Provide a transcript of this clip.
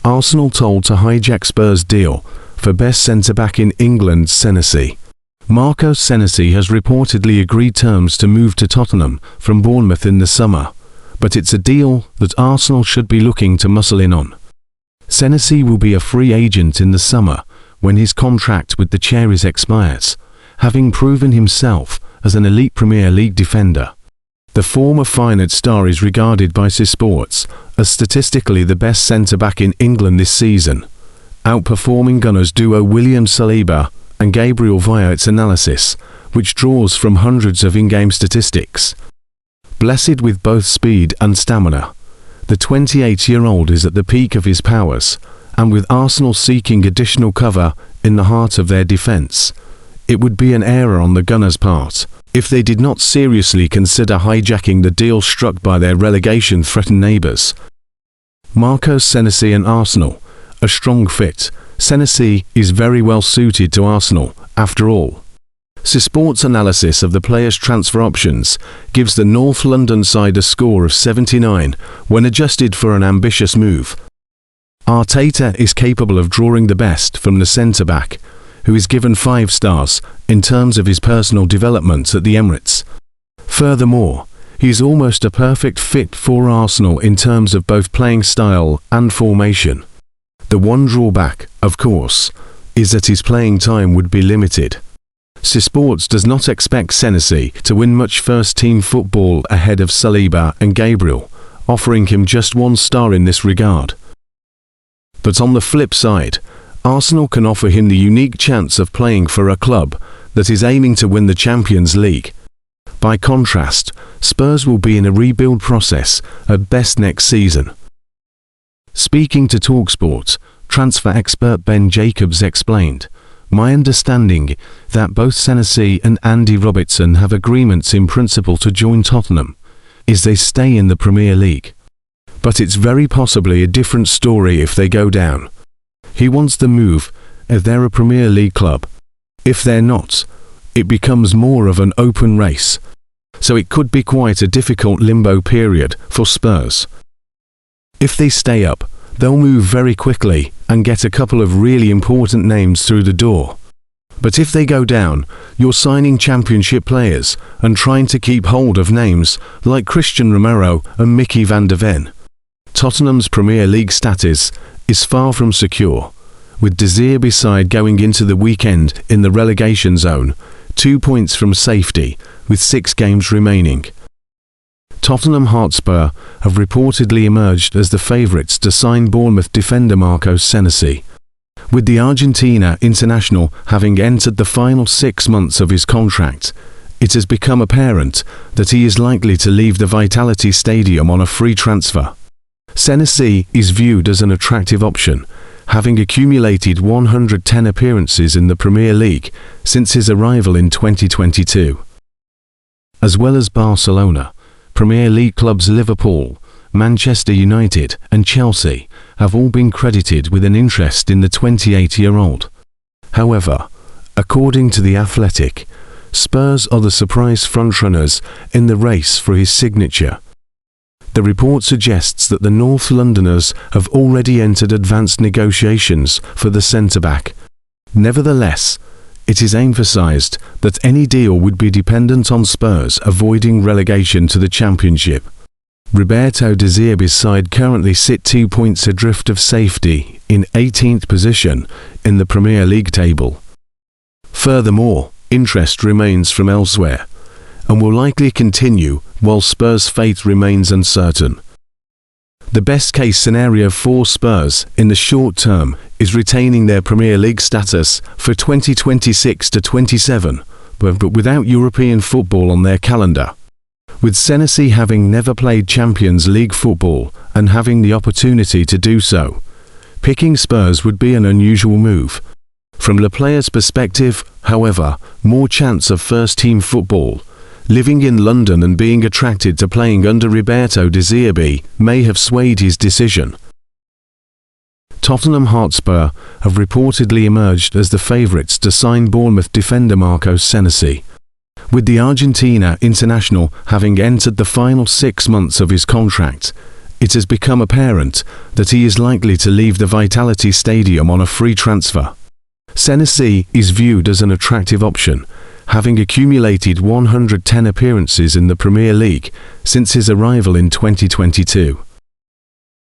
Arsenal told to hijack Spurs deal for best centre-back in England. Senesi. Marco Senesi has reportedly agreed terms to move to Tottenham from Bournemouth in the summer, but it's a deal that Arsenal should be looking to muscle in on. Senesi will be a free agent in the summer when his contract with the Cherries expires, having proven himself as an elite Premier League defender. The former Feyenoord star is regarded by Sports as statistically the best centre-back in England this season, outperforming Gunners duo William Saliba and Gabriel via its analysis, which draws from hundreds of in-game statistics. Blessed with both speed and stamina, the 28-year-old is at the peak of his powers, and with Arsenal seeking additional cover in the heart of their defence, it would be an error on the Gunners' part if they did not seriously consider hijacking the deal struck by their relegation-threatened neighbours. Marco Senesi and Arsenal, a strong fit. Senesi is very well suited to Arsenal, after all. Sports analysis of the player's transfer options gives the North London side a score of 79 when adjusted for an ambitious move. Arteta is capable of drawing the best from the centre-back, who is given 5 stars in terms of his personal development at the Emirates. Furthermore, he is almost a perfect fit for Arsenal in terms of both playing style and formation. The one drawback, of course, is that his playing time would be limited. Sports does not expect Senesi to win much first-team football ahead of Saliba and Gabriel, offering him just 1 star in this regard. But on the flip side, Arsenal can offer him the unique chance of playing for a club that is aiming to win the Champions League. By contrast, Spurs will be in a rebuild process at best next season. Speaking to TalkSport, transfer expert Ben Jacobs explained, "My understanding that both Senesi and Andy Robertson have agreements in principle to join Tottenham is they stay in the Premier League. But it's very possibly a different story if they go down. He wants the move if they're a Premier League club. If they're not, it becomes more of an open race. So it could be quite a difficult limbo period for Spurs. If they stay up, they'll move very quickly and get a couple of really important names through the door. But if they go down, you're signing championship players and trying to keep hold of names like Christian Romero and Mickey van der Ven. Tottenham's Premier League status is far from secure, with De Zerbi's side going into the weekend in the relegation zone, 2 points from safety, with 6 games remaining. Tottenham Hotspur have reportedly emerged as the favourites to sign Bournemouth defender Marco Senesi. With the Argentina international having entered the final 6 months of his contract, it has become apparent that he is likely to leave the Vitality Stadium on a free transfer. Senesi is viewed as an attractive option, having accumulated 110 appearances in the Premier League since his arrival in 2022. As well as Barcelona, Premier League clubs Liverpool, Manchester United and Chelsea have all been credited with an interest in the 28-year-old. However, according to The Athletic, Spurs are the surprise frontrunners in the race for his signature. The report suggests that the North Londoners have already entered advanced negotiations for the centre-back. Nevertheless, it is emphasised that any deal would be dependent on Spurs avoiding relegation to the Championship. Roberto De Zerbi's side currently sit 2 points adrift of safety in 18th position in the Premier League table. Furthermore, interest remains from elsewhere, and will likely continue while Spurs' fate remains uncertain. The best-case scenario for Spurs in the short term is retaining their Premier League status for 2026 to 27, but without European football on their calendar. With Senesi having never played Champions League football and having the opportunity to do so, picking Spurs would be an unusual move. From the player's perspective, however, more chance of first-team football. Living in London and being attracted to playing under Roberto De Zerbi may have swayed his decision. Tottenham Hotspur have reportedly emerged as the favourites to sign Bournemouth defender Marco Senesi. With the Argentina international having entered the final 6 months of his contract, it has become apparent that he is likely to leave the Vitality Stadium on a free transfer. Senesi is viewed as an attractive option, having accumulated 110 appearances in the Premier League since his arrival in 2022.